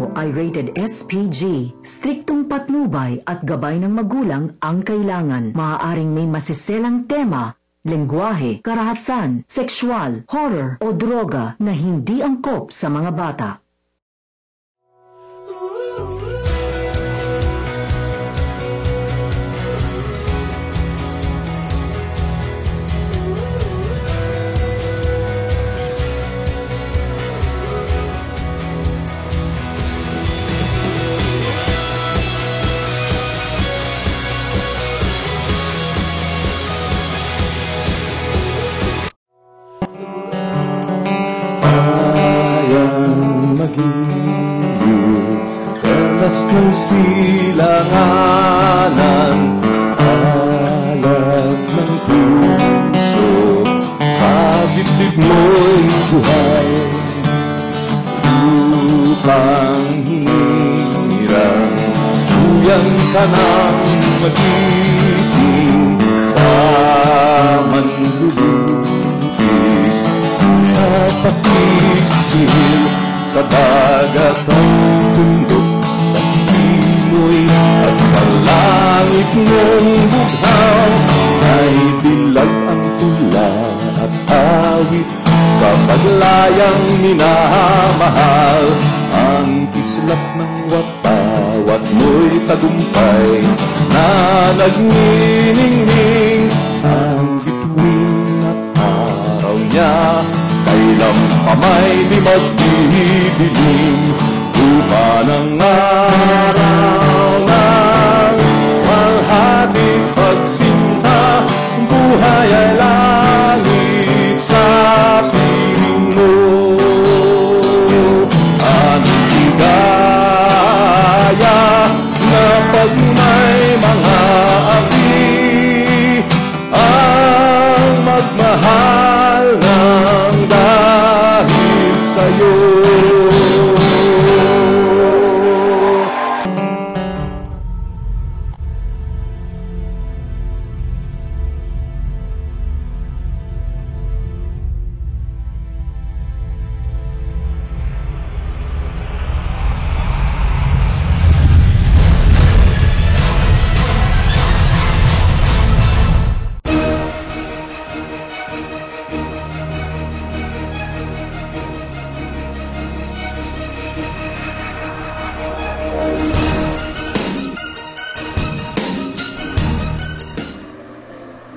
ito ay rated SPG. Striktong patnubay at gabay ng magulang ang kailangan. Maaaring may masiselang tema, lengguwahe, karahasan, sexual, horror o droga na hindi angkop sa mga bata. Perlas ng silanganan, alag ng puso, sa dibdib mo'y buhay, upang hinirang, tuyang ka ng magiging sa manlulutig, sa pasigil, sa dagat ang bundok, sa simoy at sa langit ng bughaw, ay dilag ang tula at awit sa paglayang minamahal. Ang kislap ng watawat mo'y tagumpay na nagniningning, ang bituin at araw niya kailan pa may di magdidilim, lupa ng araw ng walhati pagsinta, buhay ay langit sa piling mo. Anong ligaya na pag may mga api, ang magmahal ng dahil sa'yo.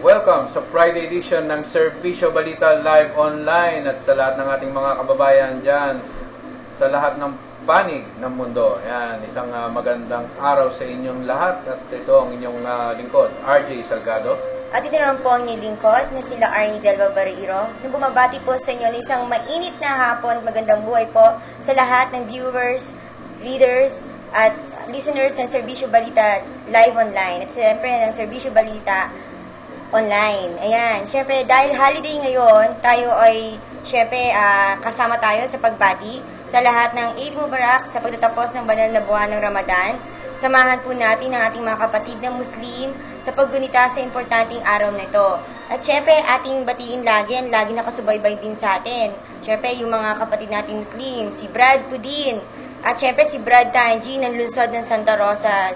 Welcome sa Friday edition ng Serbisyo Balita Live Online at sa lahat ng ating mga kababayan dyan, sa lahat ng panig ng mundo. Yan, isang magandang araw sa inyong lahat at ito ang inyong lingkod, RJ Salgado. At ito naman po ang inyong lingkod na sila Arnie Delva Barreiro na bumabati po sa inyo ng isang mainit na hapon, magandang buhay po sa lahat ng viewers, readers at listeners ng Serbisyo Balita Live Online at siyempre ng Serbisyo Balita Online. Ayan, syempre dahil holiday ngayon, tayo ay syempre kasama tayo sa pagbati sa lahat ng Eid Mubarak sa pagtatapos ng banal na buwan ng Ramadan. Samahan po natin ang ating mga kapatid na Muslim sa paggunita sa importanteng araw na ito. At syempre ating batiin lagi nakasubaybay din sa atin. Syempre yung mga kapatid nating Muslim, si Brad Pudin at syempre si Brad Tanji ng lungsod ng Santa Rosa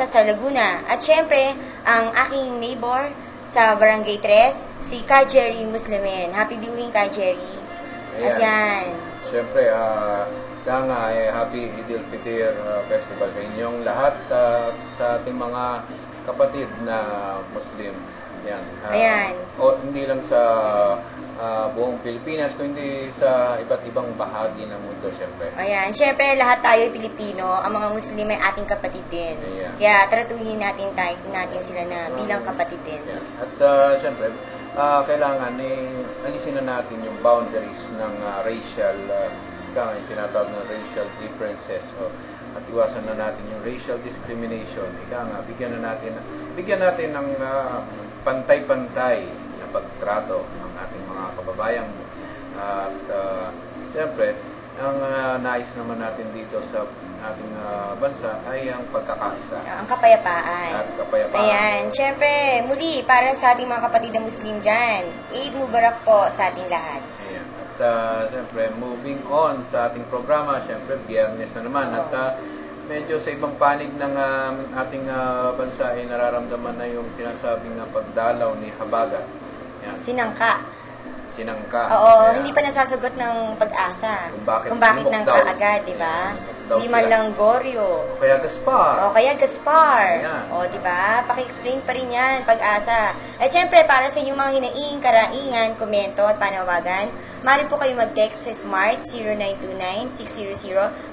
sa Laguna. At syempre, ang aking neighbor sa Barangay 3, si Ka Jerry Muslimin. Happy viewing, Ka Jerry. At yan. Syempre, Happy Eid al-Fitr Festival sa inyong lahat, sa ating mga kapatid na Muslim. Yan. Ayan. O hindi lang sa buong Pilipinas, kundi sa iba't ibang bahagi ng mundo, syempre. Ayan. Syempre, lahat tayo Pilipino, ang mga Muslim ay ating kapatid din. Ayan. Kaya tratuhin natin sila na bilang kapatid din. Ayan. At syempre, kailangan alisin na natin yung boundaries ng racial, yung tinatawag ng racial differences. At iwasan na natin yung racial discrimination. Bigyan natin ng pantay-pantay na pagtrato ng ating mga kababayan. At siyempre, ang nais naman natin dito sa ating bansa ay ang pagkakaisa. Ang kapayapaan. At kapayapaan. Ayan. Siyempre, muli, para sa ating mga kapatid na Muslim dyan, Eid Mubarak po sa ating lahat. Ayan. At siyempre, moving on sa ating programa, siyempre, Biyernes na naman. At medyo sa ibang panig ng ating bansa ay nararamdaman na yung sinasabing pagdalaw ni Habagat. Yan. Sinangka. Kaya, Oo, hindi pa nasasagot ng Pag-asa. Kung bakit nangka agad, di ba? Hindi man lang Goryo. O kaya Gaspar. Ayan. O, di ba? Paki-explain pa rin yan, Pag-asa. At syempre, para sa inyong mga hinaing, karaingan, komento at panawagan, maaari po kayo mag-text sa Smart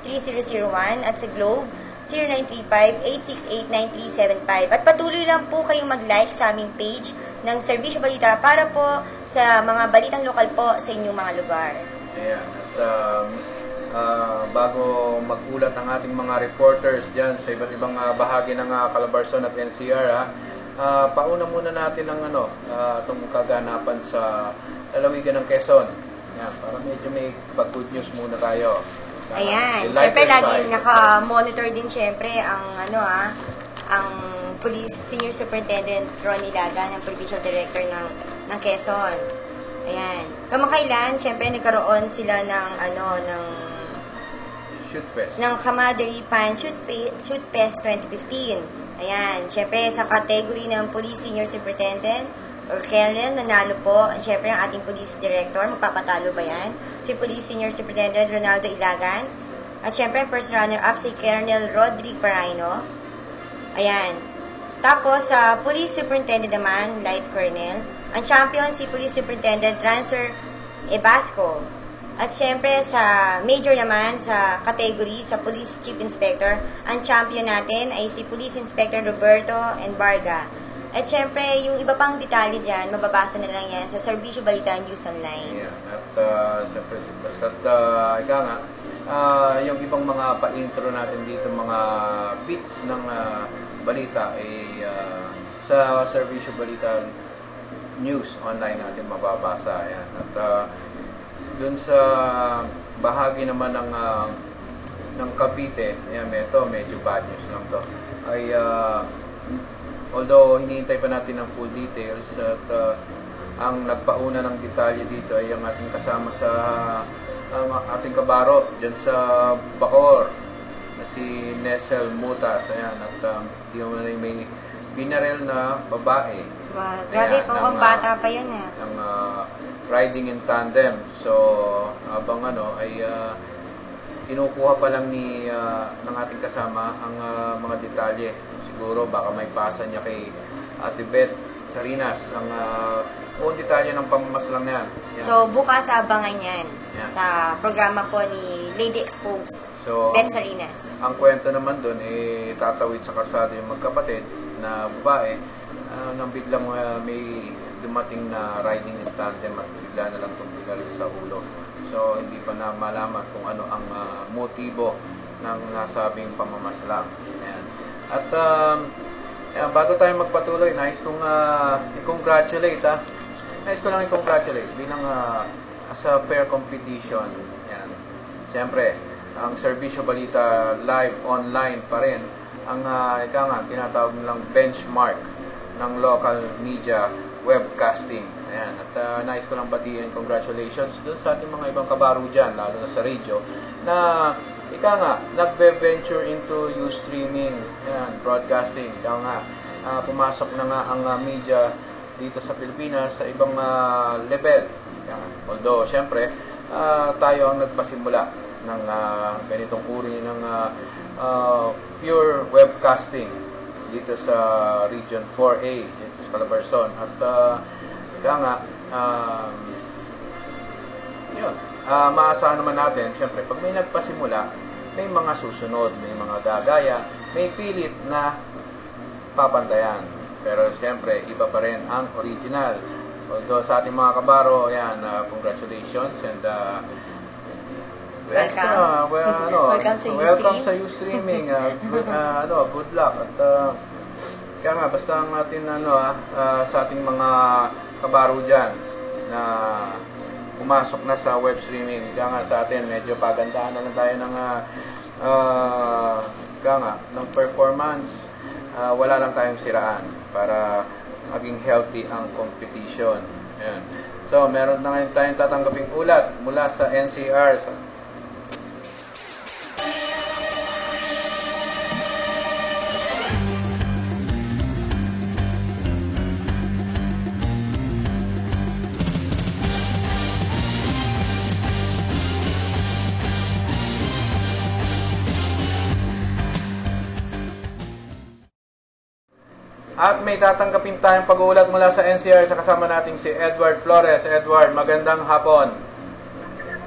0929-600-3001 at sa Globe 0935-868-9375. At patuloy lang po kayong mag-like sa aming page ng Serbisyo Balita para po sa mga balitang lokal po sa inyong mga lugar. Ayan. At bago magulat ang ating mga reporters dyan sa iba't ibang bahagi ng Calabarzon at NCR, pauna muna natin ang itong kaganapan sa lalawigan ng Quezon. Ayan, para medyo may pag-good news muna tayo. Ayan. Siyempre, lagi naka-monitor din siyempre ang ang Police Senior Superintendent Ronnie Laga ng Provincial Director ng Quezon. Ayan. Kamakailan, siyempre nagkaroon sila ng Shoot Fest. Ng Camaraderie Pan Shoot Fest 2015. Ayan. Siyempre, sa category ng Police Senior Superintendent or Colonel, nanalo po, siyempre, ang ating Police Director. Magpapatalo ba yan? Si Police Senior Superintendent Ronaldo Ilagan. At siyempre, first runner-up si Colonel Rodrigo Paraino. Ayan. Tapos, sa Police Superintendent naman, Light Colonel. Ang champion, si Police Superintendent Rancer Ebasco. At siyempre, sa major naman, sa category, sa Police Chief Inspector, ang champion natin ay si Police Inspector Roberto Enbarga. At syempre, yung iba pang detalye dyan, mababasa na lang yan sa Serbisyo Balita News Online. Yeah. At syempre, basta't yung ibang mga pa-intro natin dito, mga bits ng balita ay sa Serbisyo Balita News Online natin mababasa. Yan. At dun sa bahagi naman ng Cavite, ayan, medyo bad news lang to. Ay although hinihintay pa natin ng full details at ang nagpauna ng detalye dito ay ang ating kasama sa ating kabaro dyan sa Bacoor na si Nesel Mutas. Ayan, at may binarel na babae. Wow, grabe po, ang bata pa yun ng riding in tandem. So habang ay kinukuha pa lang ng ating kasama ang mga detalye. Siguro baka may pasa niya kay Ate Beth Sarinas ang buong detalye ng pamamaslang na yan. So bukas abangan yan sa programa po ni Lady Expose, so, Beth Sarinas. Ang kwento naman doon tatawid sa kalsada yung magkapatid na babae nang biglang may dumating na riding in tandem at bigla na lang itong binaril sa ulo. So hindi pa na malaman kung ano ang motibo ng nasabing pamamaslang. Ayan. At bago tayo magpatuloy, nais kong i-congratulate Nais ko lang i-congratulate bilang as a fair competition. Yan. Siyempre, ang Serbisyo Balita live online pa rin ang tinatawag nilang benchmark ng local media webcasting. Ayan. At nais ko lang batiin congratulations dun sa ating mga ibang kabaro dyan, lalo na sa radio, na nagbe-venture into Ustreaming, broadcasting. Pumasok na nga ang media dito sa Pilipinas sa ibang level. Although, syempre, tayo ang nagpasimula ng ganitong uri ng pure webcasting dito sa Region 4A, dito sa Calabarzon. At maasahan naman natin, syempre, pag may nagpasimula, may mga susunod, may mga gagaya, may pilit na papantayan. Pero syempre, iba pa rin ang original. Although sa ating mga kabaro, congratulations and welcome sa Ustreaming. Good luck. At basta ang atin sa ating mga kabaro dyan na pumasok na sa web streaming. Sa atin, medyo pagandahan na lang tayo ng performance. Wala lang tayong siraan para maging healthy ang competition. Ayan. So, meron na ngayon tayong tatanggaping ulat mula sa NCR. At may tatanggapin tayong pag-uulat mula sa NCR sa kasama natin si Edward Flores. Edward, magandang hapon.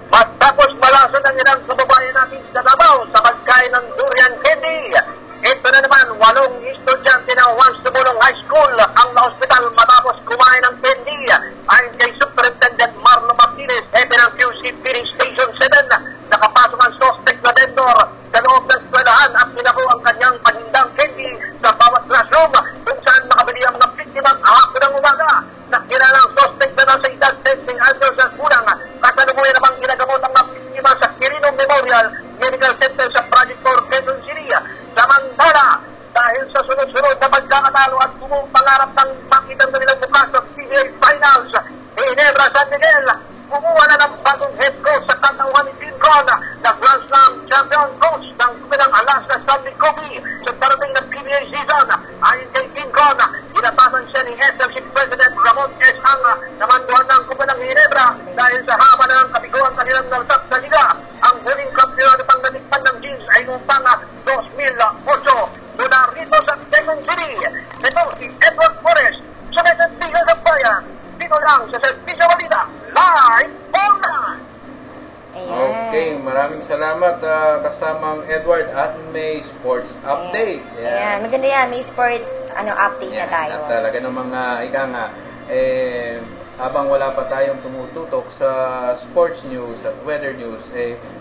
Matapos malason ng ilang kababayan natin sa Davao sa pagkain ng durian candy, ito na naman, 8 estudyante ng Juan Sumulong High School ang na-hospital matapos kumain ng candy. Ayon kay Superintendent Marlo Martinez, hepe ng QC Filling Station 7, nakapasok ang suspect na vendor sa loob ng eskwelahan at pinaku ang kanyang panindang candy sa bawat classroom kung saan makabili ang mga biktimang ahapon ng umaga. Nakilala ang suspect na nasa edad 10 anyos at kulang. Kasalukuyan namang ginagamot ang mga biktima sa Quirino Memorial Medical Center sa Project 4, Quezon City. Samantala, dahil sa sunod-sunod na pagkakatalo at bumuong pangarap ng makitang kanilang bukas sa PBA Finals, Ginebra San Miguel, kumuha na ng bagong head coach sa katawan ni Pincon, na Grand Slam champion coach ng Kumilang Alaska Stanley Kobe sa parating na PBA season. Ayon kay Pincon, ginatasan siya ni SLC President Ramon S. Anga na manduhan ng Kumilang Ginebra dahil sa haba na ng kabiguan kanilang narsap sa liga. Ang huling kampiyon pang natikpan ng Jeans ay noong pang 2008 mula rito sa Quezon City. Ito si Edward Flores, sa Mesentigas ng Bayan. Dito lang sa Servisyo Balita, live online. Okay, maraming salamat kasamang Edward at may sports update. Ayan, maganda yan. May sports update na tayo. At talaga namang ika nga, habang wala pa tayong tumututok sa sports news at weather news,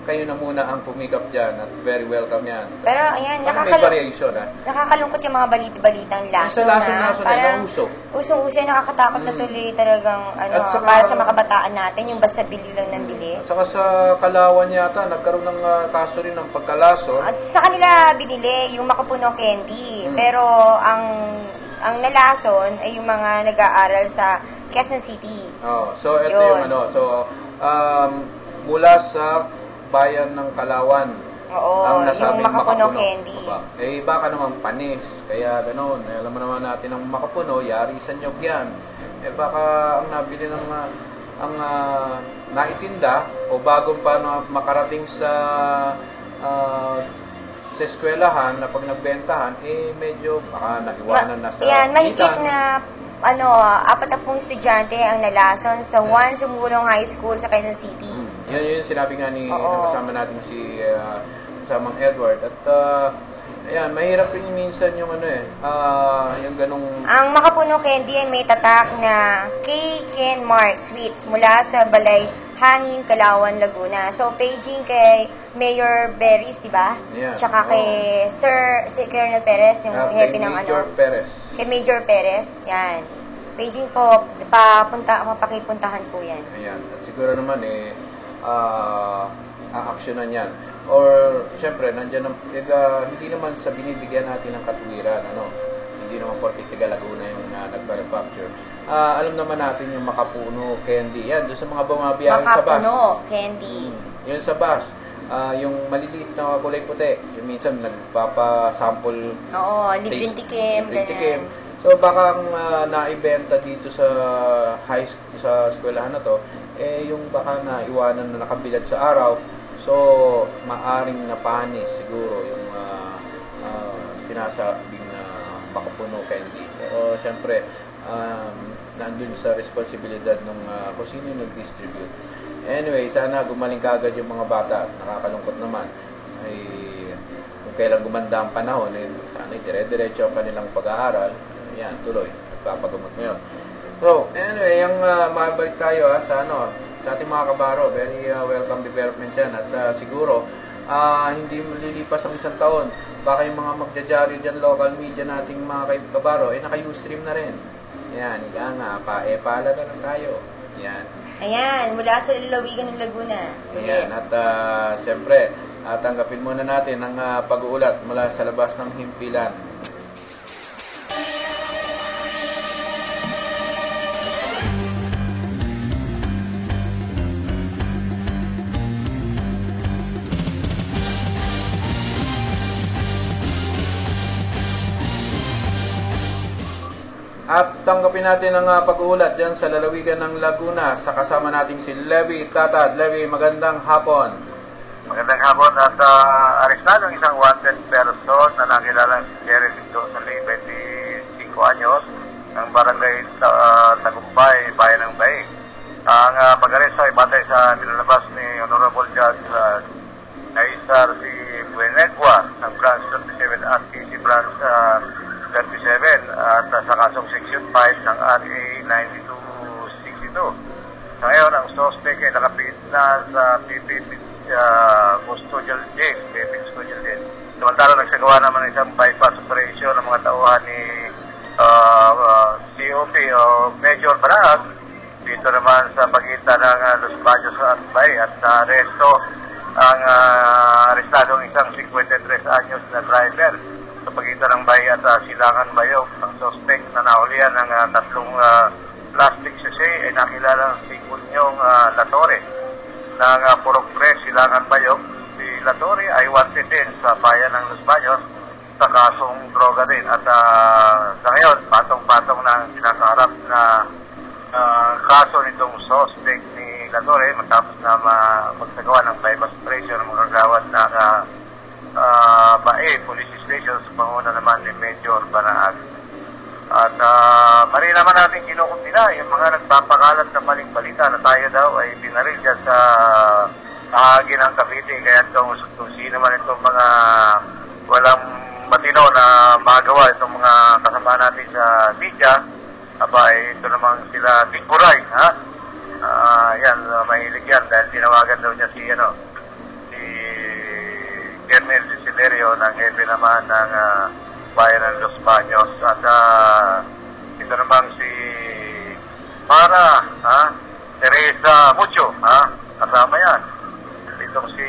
kayo na muna ang pumikap dyan at very welcome yan. Pero ayan, may variation nakakalungkot yung mga balita-balitang lason na. Parang usong-uso, nakakatakot na tuloy talagang saka, para sa mga kabataan natin, yung basta bili lang ng bili. At saka sa Kalawan yata, nagkaroon ng kaso rin ng pagkalason. At sa kanila binili yung Makapuno candy. Pero ang nalason ay yung mga nag-aaral sa Quezon City. So ito yung mula sa bayan ng Kalawan. Oo, yung Makapuno candy. Baka naman panis. Kaya ganoon. Alam mo naman natin ang Makapuno, yari sa nyog yan. Baka ang nabili ng naitinda o bago pa makarating sa eskwelahan na pag nagbentahan, medyo baka naiwanan na sa mahigit na 40 estudyante ang nalason sa Juan Sumulong High School sa Quezon City. Yun sinabi nga ni kasama natin si kasamang Edward. At ayan, mahirap rin minsan yung yung ganong... Ang Makapuno candy ay may tatak na K. Ken Mark Sweets mula sa Balay Hangin, Kalawan, Laguna. So, paging kay Mayor Berries, di ba? Yeah. Tsaka kay si Colonel Perez, yung hepe ng Major Perez. Kay Major Perez, yan. Paging po, mapakipuntahan po yan. Ayan. At siguro naman, aaksyonan yan. Or, syempre, nandiyan hindi naman sa binibigyan natin ng katuwiran, hindi naman porke taga Laguna yung nag-manufacture. Alam naman natin yung Makapuno candy. Yan, doon sa mga bumabiyahe sa bus. Makapuno candy. Yun sa bus. Yung maliliit na kulay puti. Yung minsan nagpapasample. Oo, libreng tikim. So baka ang naibenta dito sa sa eskwelahan na to, yung baka naiwanan na nakabilad sa araw. So maaring napanis siguro yung sinasabing na Makapuno candy. Pero syempre, nandun sa responsibilidad ng kung sino yung nag-distribute. Anyway, sana gumaling kagad yung mga bata. Nakakalungkot naman. Kung kailan gumanda ang panahon, sana dire-diretso ang kanilang pag-aaral. Yan, tuloy. Nagpapagamot ngayon. So, anyway, yung mabalik tayo sa ating mga kabaro. Very welcome development yan. At siguro, hindi malilipas ang isang taon. Baka yung mga magjajaryo dyan, local media nating mga kabaro, naka-Ustream na rin. Yan, paala na lang tayo. Yan. Ayan, mula sa lalawigan ng Laguna. Ayan, at siyempre, tanggapin muna natin ang pag-uulat mula sa labas ng himpilan. At tanggapin natin ang pag-uulat dyan sa lalawigan ng Laguna sa kasama natin si Levy Tatad. Levy, magandang hapon. Magandang hapon at arestado ang isang wanted person na nakilalang si Jerry Mendoza, 25 anyos, ng barangay Tagumpay, Bayan ng Bay. Ang pag-aresto ay batay sa nilalabas ni Honorable Judge Aizar C. Buenegua ng Branch 37 at PC Branch 37 at sa kasong Section 5 ng RA 9262. So ngayon, ang suspect ay nakapit na sa PPP custodial jail, PPP custodial jail. Samantala, nagsagawa naman isang bypass operation ng mga tauhan ni COP o Major Barag dito naman sa pagitan ng Los Baños at Bay at aresto ang arestadong isang 53 anyos na driver sa pagitan ng Bay at Silangan Bayog. Ang suspect na nahulihan ng tatlong plastic sachet ay nakilala si Kunyong Latore ng Purok Press, Silangan Bayog. Si Latore ay wanted din sa bayan ng Los Baños sa kasong droga din at sa ngayon patong-patong na kinakaharap na kaso nitong suspect ni Latore matapos na magsagawa ng bypass operation ng mga kagawad ng Bae Police Station sa panguna naman ni Major Banaag. At mali naman natin kinukumpina yung mga nagpapakalat na maling balita na tayo daw ay binaril dyan sa ahagi ng Cavite. Kaya kung sino man itong mga walang matino na magawa itong mga kasama natin sa media, aba ito namang sila Tigburay, ha? Yan, mahilig yan dahil tinawagan daw niya si Colonel Desiderio ng hepe naman ng bayan ng Los Baños at ito namang si Mara, Teresa Mucho, kasama yan. Itong si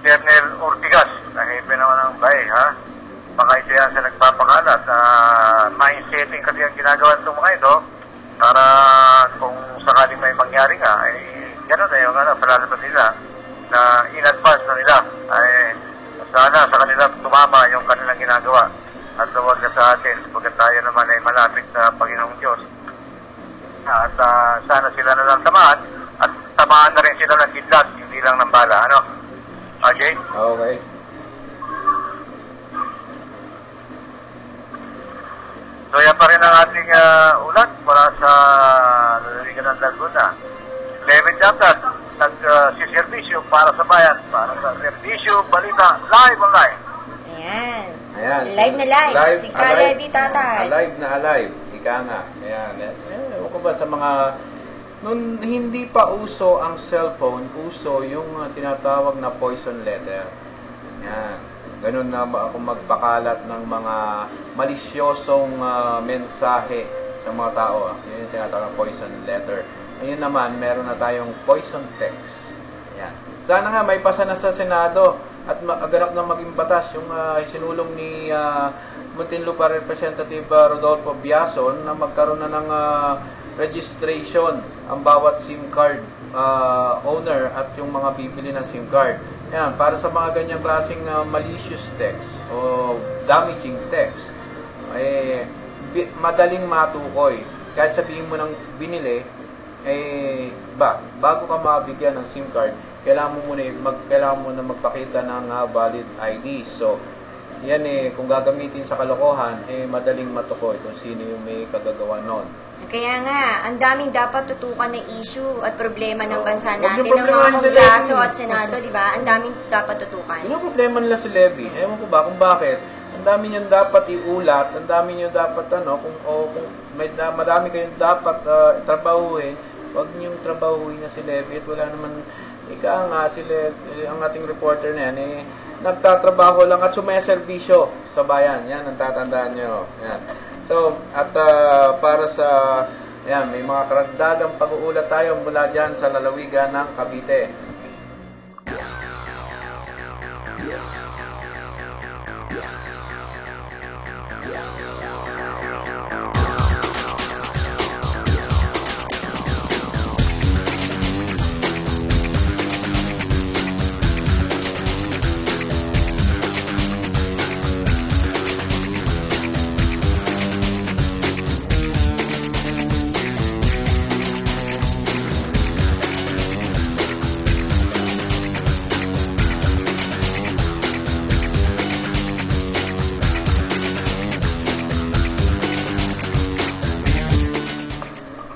Colonel Ortigas na hepe naman ng bayan, baka ito yan sa nagpapakalat. Mind setting kasi ang ginagawa itong mga ito para kung sakaling may mangyari nga ay gano'n na yung palalabas nila na in advance na nila ay sana sa kanila tumama yung kanilang ginagawa at huwag na sa atin pagkat tayo naman ay malapit sa Panginoong Diyos at sana sila na lang tamaan at tamaan na rin sila ng kidlat, hindi lang ng bala. Ano? Okay? Okay. So yan pa rin ang ating ulat para sa lalawigan ng Laguna. Levy Tatad nagsiservisyo para sa bayan, para sa servisyo, balita, live online. Ayan. Ayan. Live na live. Si Levy Tatad. Alive na alive. Ika nga. Ayan. Ewan ko ba sa mga... Nung hindi pa uso ang cellphone, uso yung tinatawag na poison letter. Ayan. Ganun na ako magpakalat ng mga malisyosong mensahe sa mga tao. Yun yung tinatawag na poison letter. Ngayon naman, meron na tayong poison text. Yan. Sana nga may pasa na sa Senado at ganap na maging batas yung sinulong ni Muntinlupa Representative Rodolfo Biason na magkaroon na ng registration ang bawat SIM card owner at yung mga bibili ng SIM card. Yan, para sa mga ganyang klaseng malicious text o damaging text, madaling matukoy. Kahit sabihin mo ng binili, bago ka mabigyan ng SIM card, kailangan mo na magpakita ng valid ID. So, yan kung gagamitin sa kalokohan, madaling matukoy kung sino yung may kagagawa nun. Kaya nga, ang daming dapat tutukan na issue at problema ng bansa Huwag natin, yung ng mga problemahin si Kongreso Levy. at Senado, di ba? Ang daming dapat tutukan. Yun ang problema nila si Levy. Ewan ko ba kung bakit. Ang dami niyong dapat iulat, ang dami niyong dapat kung madami kayong dapat trabahuhin, huwag niyong trabahuhin na si Levy at wala naman, ika nga si Levy, ang ating reporter na yan, nagtatrabaho lang at sumeservisyo sa bayan. Yan, ang tatandaan niyo. Yan. So, at para sa, yan, may mga karagdagang pag-uulat tayo mula dyan sa lalawigan ng Cavite.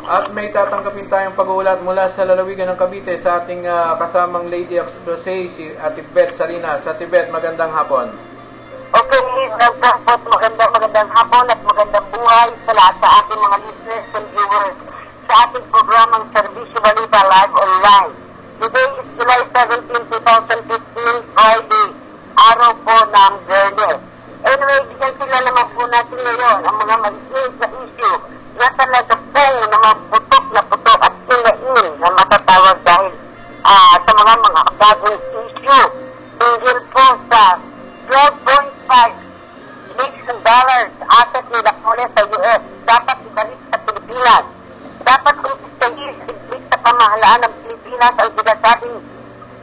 At may tatanggapin tayong pag-uulat mula sa lalawigan ng Cavite sa ating kasamang Lady of Rosay, si Ate Beth Salinas. Ate Beth, magandang hapon. Okay, magandang hapon at magandang buhay sa lahat sa ating mga listeners and viewers sa ating programang Servisyo Balita Live Online. Today is July 17, 2015, Friday, araw po ng Biyernes. Anyway, bigyan sila naman po natin ngayon ang mga mag-iis na issue na talaga pong naman putok at kinain na matatawag dahil sa mga bagong issue. Tingil po sa $12.5 million asset nila ulit sa US dapat ibalik sa Pilipinas. Dapat kumpistahin sa pamahalaan ng Pilipinas ang sinasabing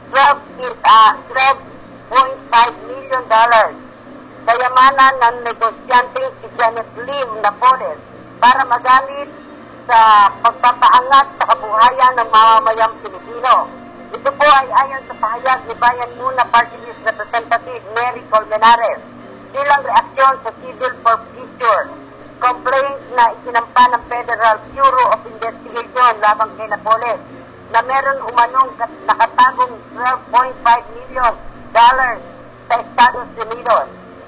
$12.5 million kayamanan ng negosyanteng si Janet Lim Napoles para magamit sa pagpapaangat sa kabuhayan ng mamamayang Pilipino. Ito po ay ayon sa pahayag ni Bayan Muna Party List Representative Mary Colmenares bilang reaksyon sa civil forfeiture complaint na isinampa ng Federal Bureau of Investigation labang kay Napoles na meron umanong nakatagong $12.5 million sa Estados Unidos.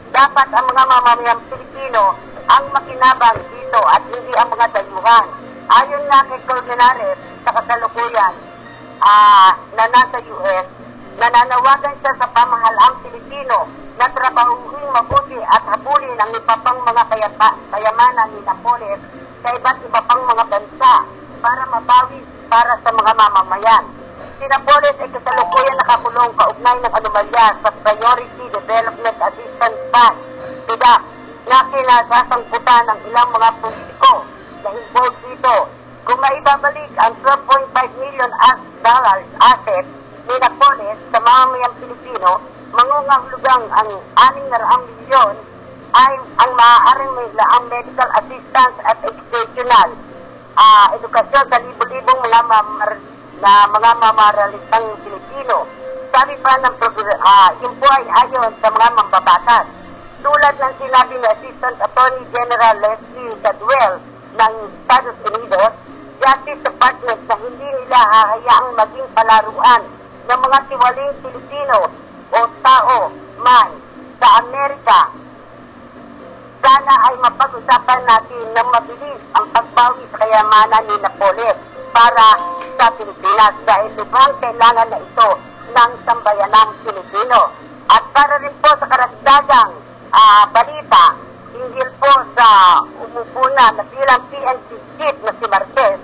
Dapat ang mga mamamayang Pilipino ang makinabang dito at hindi ang mga dayuhan. Ayon nga kay Colmenares sa kasalukuyan na nasa US, nananawagan siya sa pamahalaang Pilipino na trabahuhin mabuti at habulin ang iba pang mga kayamanan ni Napoles sa iba't iba pang mga bansa para mabawi para sa mga mamamayan. Si Napoles ay kasalukuyan nakakulong kaugnay ng anomalya sa Priority Development Assistance Fund, PDAP, na kinasasangkutan ng ilang mga politiko na involved dito. Kung maibabalik ang $12.5 million asset ni Napoles sa mamamayang Pilipino, mangungahulugang ang 600 milyon ay ang maaaring may laang medical assistance at educational edukasyon sa libo-libong mga mamaralitang Pilipino. Sabi pa ng yun po ay ayon sa mga mambabatas. Tulad ng sinabi ni Assistant Attorney General Leslie Cadwell ng Estados Unidos, Justice Department na hindi nila hahayaang maging palaruan ng mga tiwaling Pilipino o tao man sa Amerika. Sana ay mapag-usapan natin ng mabilis ang pagbawi sa kayamanan ni Napoles para sa Pilipinas dahil lubhang kailangan na ito ng sambayanang Pilipino. At para rin po sa karagdagang balita, hinggil po sa umupo na bilang PNP chief na si Marquez,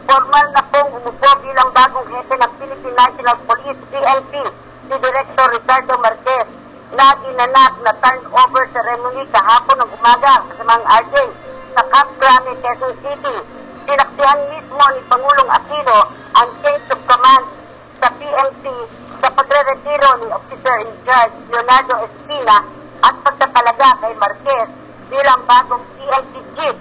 formal na pong umupo bilang bagong hepe ng Philippine National Police, PNP, si Director Ricardo Marquez, na ginanap na turnover ceremony kahapon ng umaga sa mga RJ sa Camp Crame, Quezon City. Sinaksihan mismo ni Pangulong Aquino ang change of command sa PNP sa pagre-retiro ni Officer in Charge Leonardo Espina at pagtatalaga kay Marquez bilang bagong PNP chief.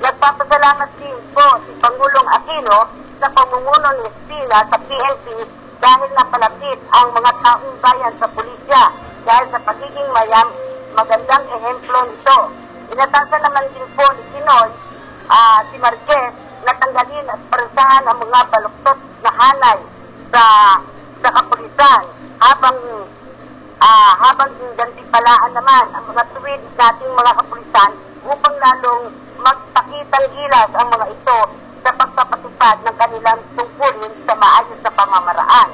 Nagpapasalamat din po si Pangulong Aquino sa pamumuno ni Espina sa PNP dahil napalapit ang mga taong bayan sa pulisya dahil sa pagiging magandang ehemplo nito. Inatasan naman din po ni Pinoy si Marquez na tanggalin at parusahan ang mga baluktot na hanay sa kapulisan habang gantipalaan naman ang mga tuwid nating mga kapulisan upang lalong magpakitang gilas ang mga ito sa pagpapatupad ng kanilang tungkulin sa maayos na pamamaraan.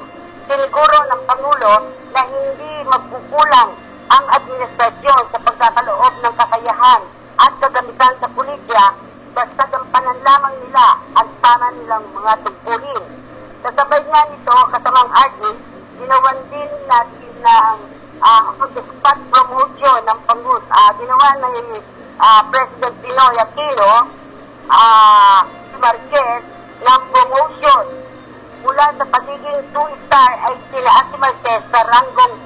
Siniguro ng Pangulo na hindi magkukulang ang administrasyon sa pagkakaloob ng kakayahan at kagamitan sa pulisya basta gampanan lamang nila ang tama nilang mga tungkulin. Kasabay nga nito, kasamang RD, ginawan din natin ng spot promotion ng Pangulo. Ginawa na ni President Pinoy Aquino, si Marquez, ng promotion mula sa pagiging 2-star ay sila si Marquez sa ranggong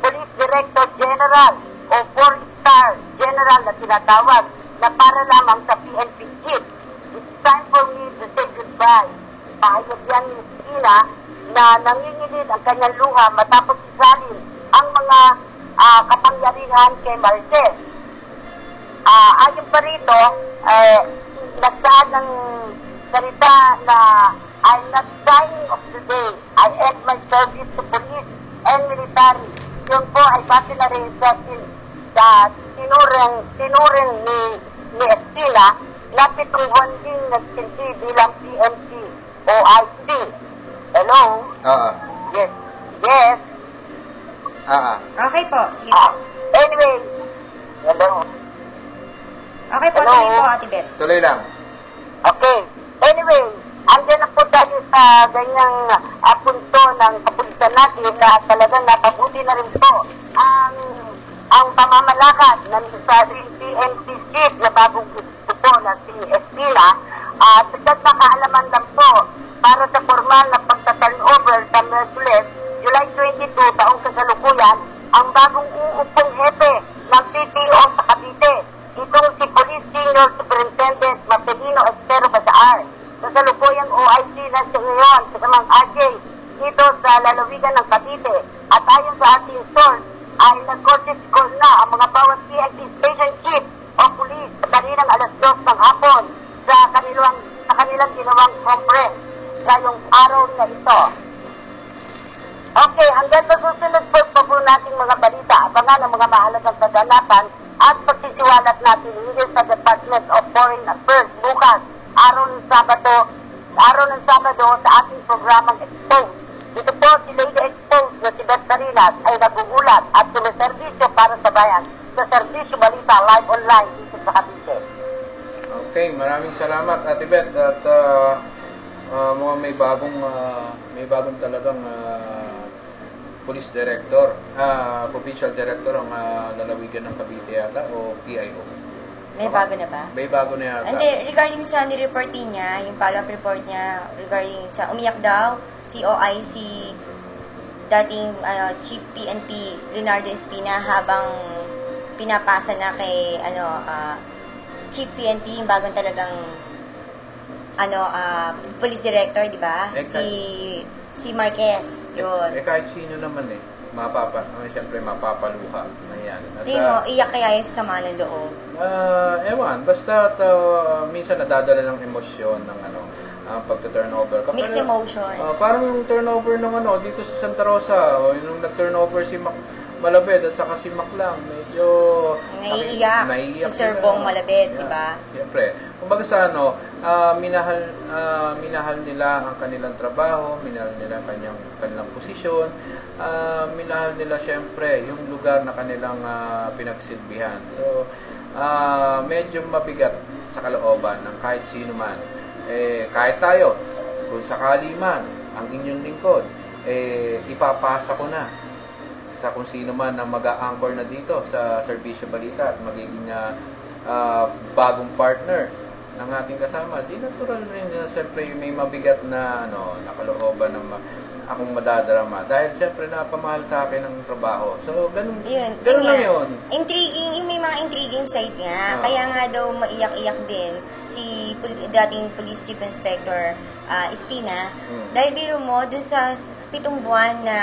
Police Director General o 4-star General na tinatawag na para lamang sa PNP chief. It's time for me to say goodbye. Pahayag yan ni Espina na nangingilid ang kanyang luha matapos isalin ang mga kapangyarihan kay Marquez. Ayon pa rito, nagsaad ng nagsalita na I'm not dying of today. I end my service to police and military. Yun po ay base na rin sa tinuring ni Espina na 7 buwan din nagsilbi bilang PNP OIC. Hello? Yes. Yes. Okay po, sige po. Anyway. Hello? Okay po, Hello? tuloy po, Ate Beth. Tuloy lang. Okay. Anyway, andyan na po tayo sa ganyang punto ng kapulisan natin na talagang napabuti na rin po ang pamamalakad ng sa PNP chief na bagong gusto po na si Espina at sa kaalaman lang po para sa formal na pagta-turnover sa Merkules, July 22, taong kasalukuyan, ang bagong uupong hepe ng PTO sa Cavite. Itong si Police Senior Superintendent Marcelino Estero Bazaar. Sa salukuyang OIC na siya ngayon sa kamang RJ dito sa lalawigan ng Cavite. At ayon sa ating source, ay nag-courtesy call na ang mga bawat PNP Station Chief o Police sa kaninang alas 2 ng hapon sa kanilang ginawang conference ngayong araw na ito. Okay, hanggang sa susunod po nating mga balita, abangan ang mga mahalagang kaganapan at pagsisiwalat natin hindi sa Department of Foreign Affairs bukas, araw ng Sabado sa ating programang Expose. Dito po si Lady Expose na si Beth Tarinas ay nagugulat at sumiservisyo para sa bayan sa Serbisyo Balita Live Online dito sa Cavite. Okay, maraming salamat Ate Beth at may bagong talagang Police Director, Provincial Director ang lalawigan ng Cavite yata o PIO. May bago na ba? May bago na yata. Hindi, regarding sa nireporting niya, yung follow-up report niya regarding sa umiyak daw, si OIC, dating Chief PNP Leonardo Espina habang pinapasa na kay Chief PNP, yung bagong talagang Police Director, di ba? Si Marquez, yun. Kahit sino naman siyempre mapapaluha na yan. Hindi mo, iyak kaya yung sama ng loob. Ewan, basta minsan nadadala ng emosyon ng pagta-turnover. Mixed emotion. Parang yung turnover ng dito sa Santa Rosa, yung nag-turnover si Malabed at saka si Maclang, medyo naiiyak si Sir Bong Malabed, di ba? Siyempre. Kumbaga sa minahal nila ang kanilang trabaho, minahal nila kanilang posisyon, minahal nila siyempre yung lugar na kanilang pinagsilbihan. So, medyo mabigat sa kalooban ng kahit sino man. Kahit tayo, kung sakali man ang inyong lingkod, ipapasa ko na sa kung sino man na mag-a-anchor na dito sa Serbisyo Balita at magiging bagong partner ng ating kasama. Di natural rin siyempre may mabigat na nakalooban ng akong madadarama dahil siyempre napamahal sa akin ang trabaho. So ganun lang yun. Intriguing, may mga intriguing side nga. Kaya nga daw maiyak-iyak din si dating Police Chief Inspector Espina. Dahil biro mo, dun sa 7 buwan na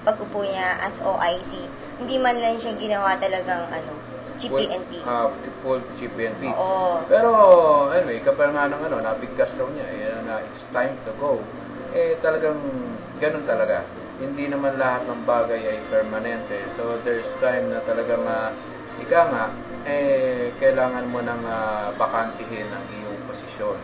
pag-upo niya as OIC, hindi man lang siya ginawa talagang Chief PNP. Full Chief PNP. Oo. Pero anyway, kapag nga nabigkas raw niya, na it's time to go. Talagang ganun talaga. Hindi naman lahat ng bagay ay permanente. So there's time na talagang kailangan mo nang bakantihin ang iyong posisyon.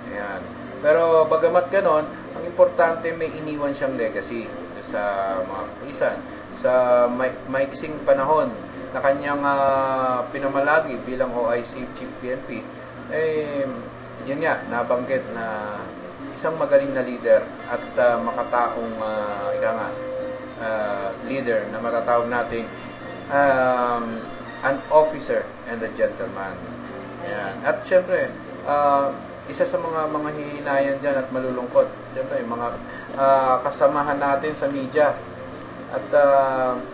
Ayan. Pero bagamat ganon, ang importante may iniwan siyang legacy sa mga kapulisan. Sa maiksing panahon na kanyang pinamalagi bilang OIC Chief PNP, yun nga, nabanggit na isang magaling na leader at makataong leader na matatawag natin an officer and a gentleman. Ayan. At syempre, isa sa mga hihinayan dyan at malulungkot, siyempre, mga kasamahan natin sa media. At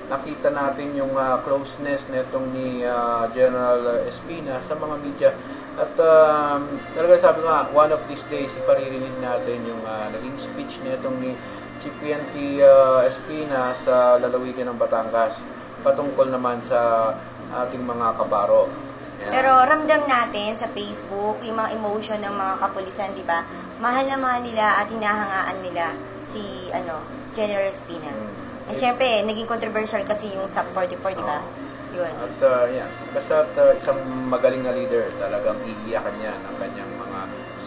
nakita natin yung closeness netong ni General Espina sa mga media. At talaga sabi nga, one of these days, iparirinig natin yung naging speech netong ni Chief PNP Espina sa lalawigan ng Batangas patungkol naman sa ating mga kabaro. Pero ramdam natin sa Facebook, yung mga emotion ng mga kapulisan, di ba? mahal na mahal nila at hinahangaan nila si General Espina. At syempre, naging controversial kasi yung SUP 44, di ba? Yun. At yan, basta isang magaling na leader, talagang iiyakan niya ng kanyang mga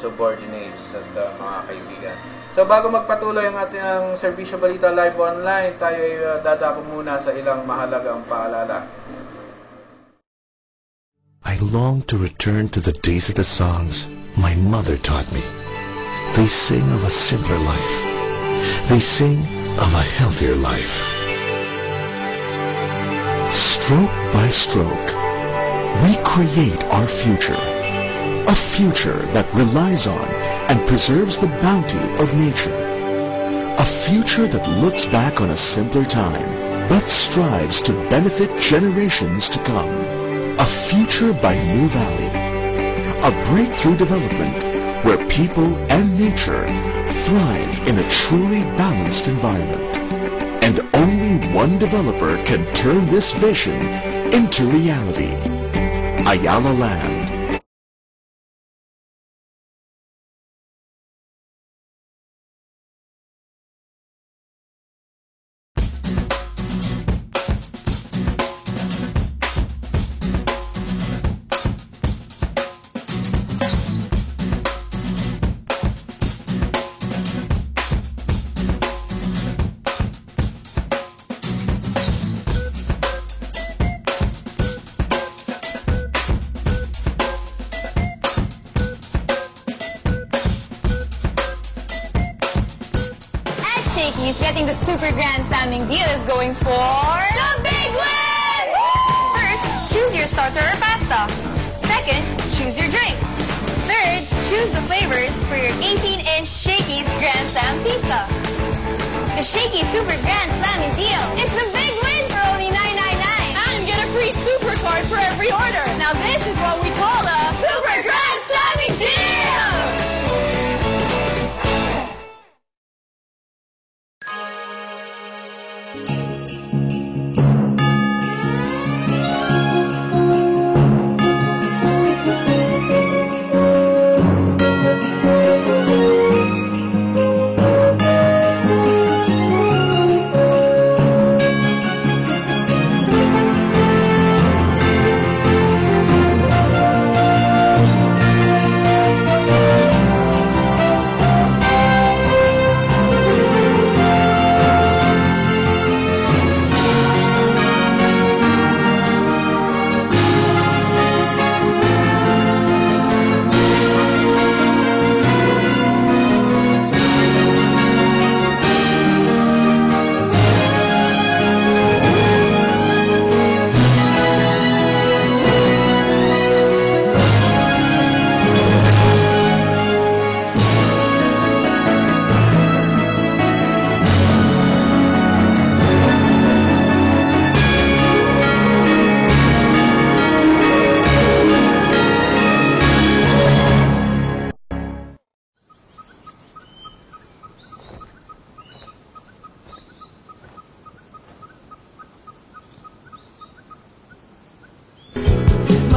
subordinates at mga kaibigan. So bago magpatuloy ang ating Serbisyo Balita Live Online, tayo ay dadako muna sa ilang mahalagang paalala. I long to return to the days of the songs my mother taught me. They sing of a simpler life. They sing of a healthier life. Stroke by stroke, we create our future. A future that relies on and preserves the bounty of nature. A future that looks back on a simpler time, but strives to benefit generations to come. A future by New Valley. A breakthrough development where people and nature thrive in a truly balanced environment. And only one developer can turn this vision into reality. Ayala Land. Shakey's getting the super grand slamming deal is going for the big win! First, choose your starter or pasta. Second, choose your drink. Third, choose the flavors for your 18-inch Shakey's Grand Slam Pizza. The Shakey's Super Grand Slamming Deal is the big win for only $9.99. And get a free super card for every order. Now this is what we call a Super Grand Slamming Deal!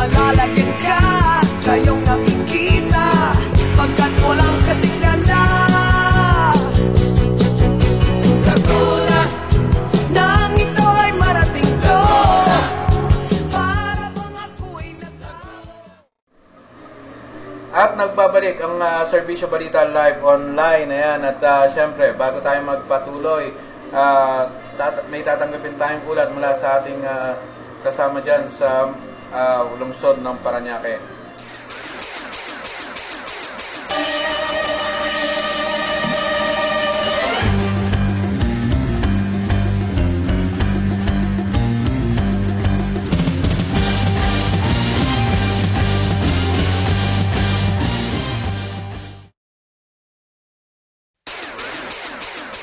Malalagyan ka sa iyong nakikita pagkat walang kasing ganda. Katulad nang ito ay marating ko para bang ako'y natao. At nagbabalik ang Serbisyo Balita Live Online. Ayan, at syempre, bago tayo magpatuloy, may tatanggapin tayong ulat mula sa ating kasama dyan sa lungsod ng Parañaque.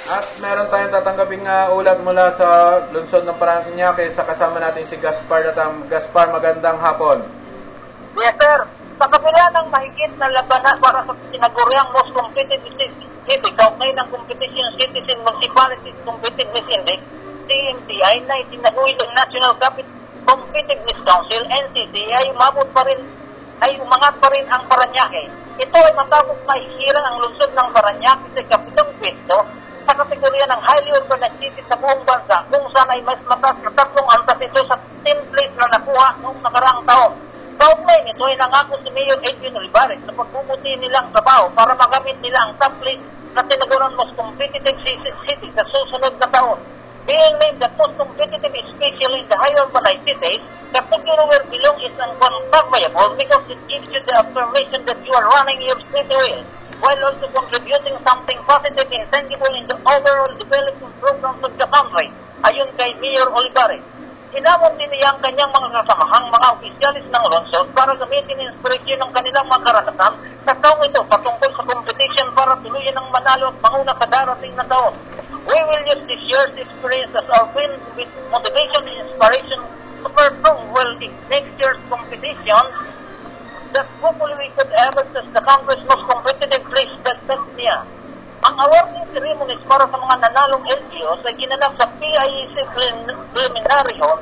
At meron tayong tatanggaping ulat mula sa lungsod ng Parañaque sa kasama natin si Gaspar Datam. Gaspar, magandang hapon. Yes, sir. Sa kabila ng mahigit na labanan para sa tinaguriang most competitive city, kaugnay ng Competition Citizen Municipalities Competitiveness Index, CMTI, na itinaguhi ng National Competitiveness Council, NCC, ay umangat pa rin ang Parañaque Ito ay matapos maihirang ang lungsod ng Parañaque sa ikapitong pwesto sa kategorya ng highly urbanized city sa buong bansa, kung saan ay mas mataas na 3 antas ito sa 10th place na nakuha noong nakaraang taon. Kaugnay nito ay nangako si Mayor Edwin Olivares na pagbubuti nilang trabaho para magamit nila ang top place na tinaguran most competitive city sa susunod na taon. Being named the most competitive, especially in the higher urbanized cities, the figure where below is unquantifiable because it gives you the affirmation that you are running your city well, while also contributing something positive and tangible in the overall development programs of the country, ayon kay Mayor Olivares. Hinamon din niya ang kanyang mga kasamahang mga opisyalis ng lungsod para gamitin inspirasyon ng kanilang mga karanasan sa taong ito patungkol sa competition para tuluyan ng manalo at manguna sa darating na taon. We will use this year's experience as our win with motivation and inspiration to perform well in next year's competition that hopefully we could ever test the country's most competitive place that niya. Ang awarding ceremonies para sa mga nanalong LGOs ay ginanap sa PIEC Preliminary Hall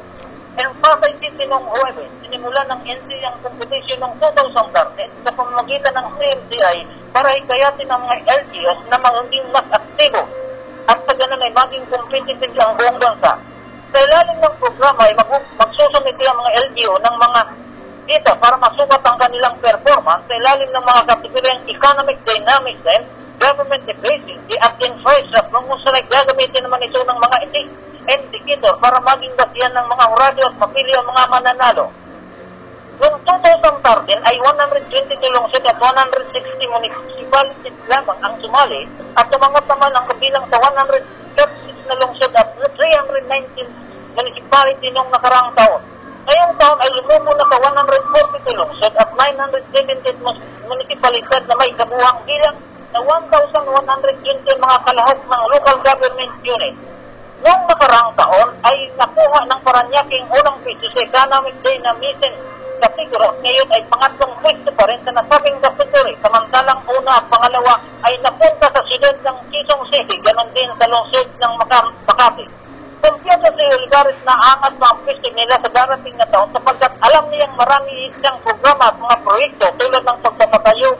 and Pasay City noong Huwebes. Sinimulan ng NCA ang competition noong 2013 sa pamamagitan ng CMCI para hikayatin ang mga LGOs na maging mas aktibo at sa ganun ay maging competitive ang buong bansa. Sa ilalim ng programa ay magsusumiti ang mga LGO ng mga data para masukat ang kanilang performance sa ilalim ng mga kategoryang economic dynamism, government efficiency at infrastructure kung saan ay gagamitin naman ito ng mga indicator para maging basihan ng mga hurado at mapili ang mga mananalo. Noong 2013 ay 122 lungsod at 160 municipalities lamang ang sumali at tumanggap naman ang kabilang sa 136 na lungsod at 319 municipality noong nakaraang taon. Ngayong taon ay lumubo na sa 142 lungsod at 917 municipalidad na may kabuhang bilang na 1,120 mga kalahok ng local government unit. Noong nakaraang taon ay nakuha ng Parañaque ang unang piso sa economic dynamism kategorya at ngayon ay pangatlong pwesto pa rin sa nasabing kategorya. Samantalang una at pangalawa ay napunta sa siyudad ng Quezon City, ganon din sa lungsod ng Makati. Kumpiyasa si Olivares na angat na ang pwesto nila sa darating na taon sapagkat alam niyang marami siyang programa at mga proyekto tulad ng pagpapatayo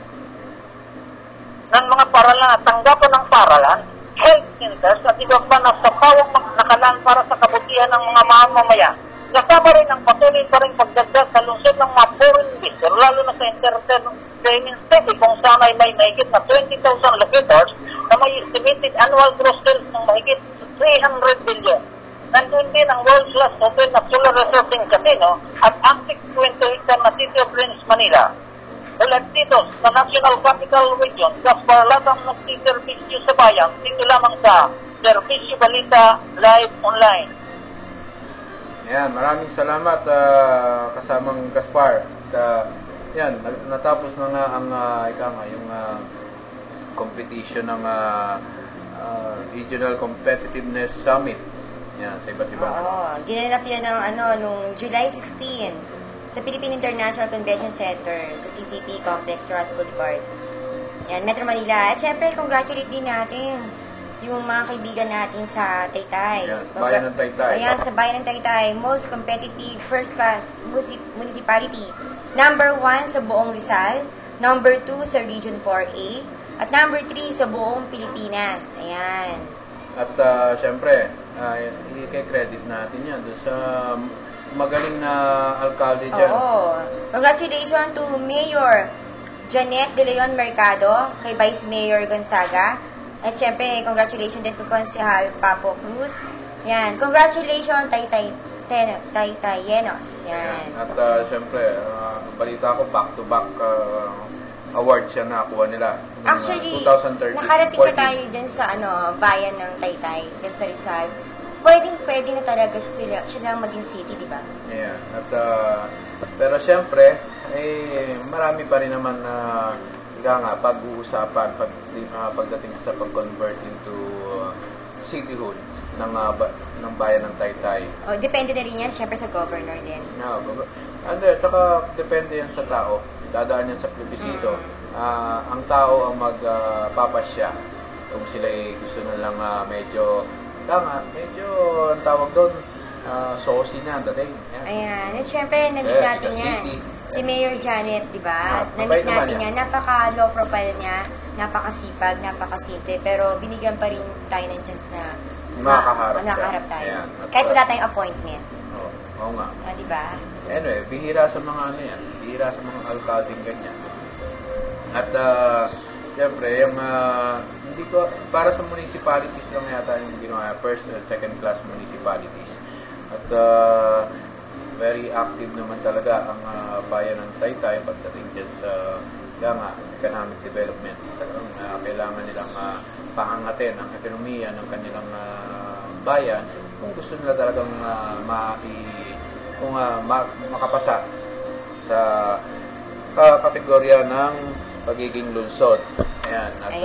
ng mga paralan at tanggapan ng paralan, health centers at iba pa na sa pawang nakalaan para sa kabutihan ng mga mamamayan. Kasama rin ang patuloy pa rin pagdagdag sa lungsod ng mga foreign visitor, lalo na sa entertainment city kung saan ay may mahigit na 20,000 locators na may estimated annual gross sales ng mahigit 300 billion. Nandun din ang world-class hotel na Solar Resort in Casino at Antique 28 na City of Lens, Manila. Ulat dito sa National Capital Region, Gaspar Latang nagsiservisyo sa bayan, dito lamang sa Servisyo Balita Live Online. Yan, maraming salamat kasamang Gaspar. Yan, natapos na nga ang yung competition ng Regional Competitiveness Summit. Yan, sa iba't ibang ginanap yan ng nung July 16 sa Philippine International Convention Center sa CCP Complex, Ross Boulevard. Yan, Metro Manila. At syempre, congratulate din natin yung mga kaibigan natin sa Taytay. Yan, sa Bayan ng Taytay. Ayan, sa Bayan ng Taytay. Most competitive first-class municipality. Number 1 sa buong Rizal. Number 2 sa Region 4A. At number 3 sa buong Pilipinas. Ayan. At syempre, i-credit natin yan doon sa magaling na alkalde dyan. Oo. Congratulations to Mayor Janet De Leon Mercado, kay Vice Mayor Gonzaga, at syempre, congratulations din kay Konsehal Papo Cruz. Yan. Congratulations, Taytayenos. Yan. At syempre, balita ko, back-to-back award siya nakuha nila. Actually, 2013, nakarating pa tayo dyan sa bayan ng Taytay, dyan sa Rizal. Pwede na talaga sila maging city, di ba? Yeah. At, pero siyempre, marami pa rin naman na pag-uusapan pagdating sa pag-convert into cityhood ng bayan ng Taytay. Depende na rin yan, siyempre sa governor din. And saka depende yan sa tao. Dadaan yan sa plebisito. Ang tao ang magpapasya kung sila gusto na lang medyo ang tawag doon, Sosi na dating. Ayan. At syempre, na-meet natin yan. Si Mayor Janet, di ba? Na-meet natin yan. Napaka-low profile niya. Napakasipag, napakasimple. Pero binigyan pa rin tayo ng chance na makaharap tayo. Ayan. Kahit wala tayong appointment. Oo nga. Di ba? Anyway, bihira sa mga ano yan. Bihira sa mga alcalding ganyan. At, siyempre, yung, hindi ko, para sa municipalities lang yata yung ginawa, first and second class municipalities. At, very active naman talaga ang bayan ng Taytay pagdating dyan sa economic development. Talagang kailangan nilang paangatin ang ekonomiya ng kanilang bayan kung gusto nila talagang makapasa sa kategorya ng pagiging lungsod. Ayan. At,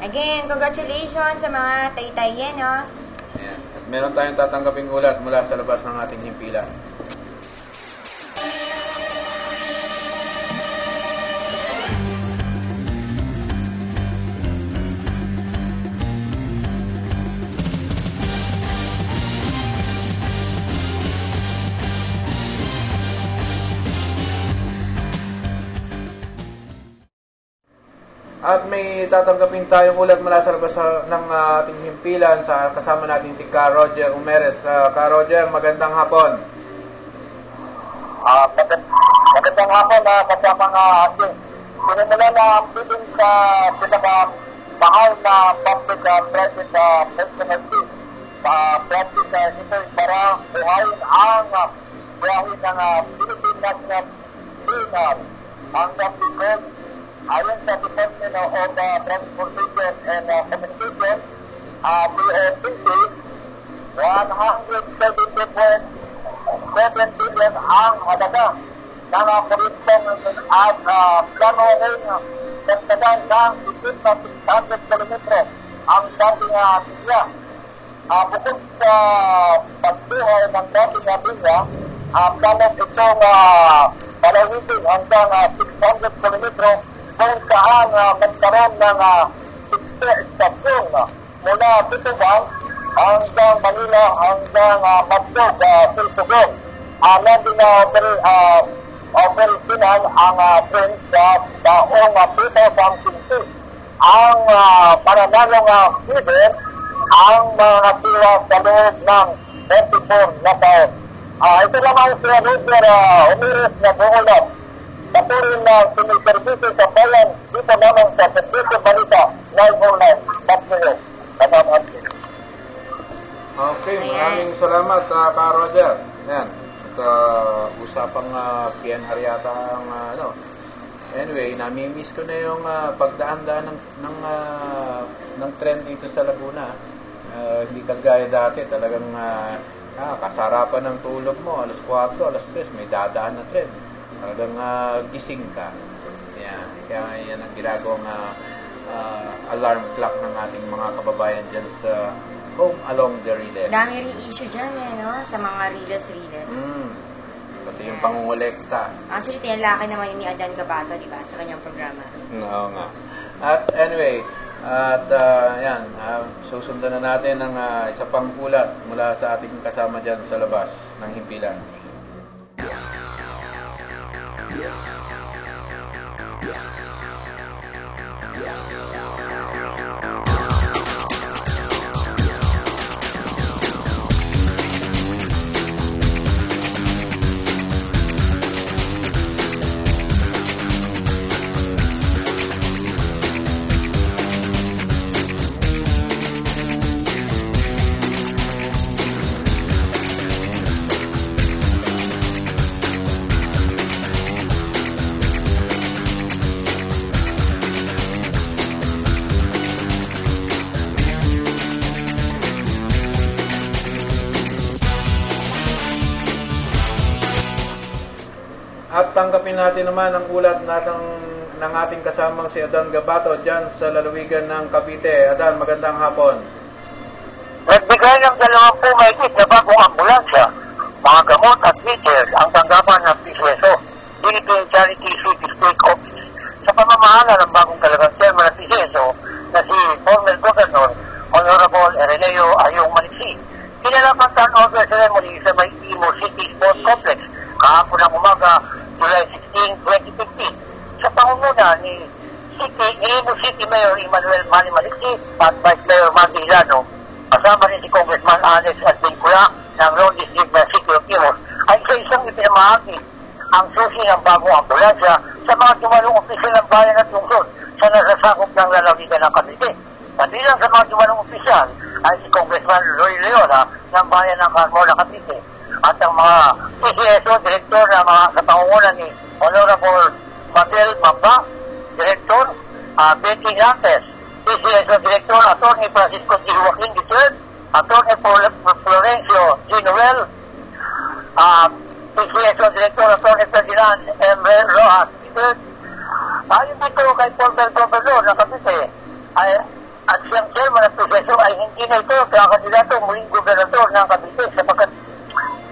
again, congratulations sa mga Taytayenos. Ayan. At meron tayong tatanggaping ulat mula sa labas ng ating himpilan. At may tatanggapin tayong ulat mula sa labas ng ating himpilan sa kasama natin si Ka Roger Umeres. Ka Roger, magandang hapon. Magandang hapon kasama nga ating. Sinimula na ang biling sa pinakamahal na public private personality. Practice ito para buhayin ang buhayin ng Philippine National Dinner. Ang Gapikon ayon sa Department of Transportation and Communication, DOTC, 170.7 billion ang halaga ng kurintong at plano rin dagdagan ng 600 kilometro ang dating bilya. Bukod sa pagbuhay ng dating bilya, plano itong palawitin hanggang 600 kilometro kung saan magkaroon ng istasyon mula Bituban hanggang Manila hanggang Magdog, Silsugon. Nandun na operational ang train sa taong 2015. Ang pananalong feeder ang mga sila sa loob ng 24 na taon. Ito naman si Roger Umeres na buulat. Patuloy na siniservisyo sa bayan dito naman sa Servicio Balita 909. Matsuyo. Salamat. Okay, maraming salamat Ka Roger. Ayan. At usapang PNR yata ang Anyway, nami-miss ko na yung pagdaan-daan ng trend dito sa Laguna. Hindi kagaya dati, talagang kasarapan ng tulog mo, alas 4, alas 3, may dadaan na trend. Talagang gising ka. Kaya yan ang ginagawang alarm clock ng ating mga kababayan dyan sa home along the Riles. Dami rin issue dyan sa mga Riles. Pati yung pangungulekta. Actually, tinalaki naman ni Adan Gabato, di ba, sa kanyang programa. Oo nga. At anyway, susundan na natin ang isa pang ulat mula sa ating kasama dyan sa labas ng himpilan. At tanggapin natin naman ang ulat ng ating kasamang si Adan Gabato dyan sa lalawigan ng Cavite. Adan, magandang hapon. Nagbigay ng 20 mahigit na bagong ambulansya, mga gamot at wheelchairs ang tanggapan ng PCSO, Philippine Charity City State Office, sa pamamahala ng bagong talagang chairman ng PCSO na si former Governor Honorable Areneo Ayong Manisi. Kinalaman sa order ceremony sa may at Vice Mayor Mandy Ilano, kasama rin si Congressman Alex Advincula ng Road District ng City of Imus, ay isa-isang ipinamahagi ang susi ng bagong ambulansya sa mga dumalong opisyal ng bayan at lungsod sa nasasakop ng lalawigan ng Cavite. Kabilang sa mga dumalong opisyal ay si Congressman Roy Leona ng bayan ng Carmona, Cavite, at ang mga PCSO Director na mga sa pangungunan ni Honorable Matel Mamba, Director Betty Lantes, PCSO Director Atty. Francisco G. Joaquin III, Atty. Florencio G. Noel, PCSO Director Atty. Ferdinand M. Rojas III. Ayon dito kay former Governor ng Cavite, at siyang chairman ng PCSO ay hindi na ito kakakandidato muling gobernador ng Cavite sapagkat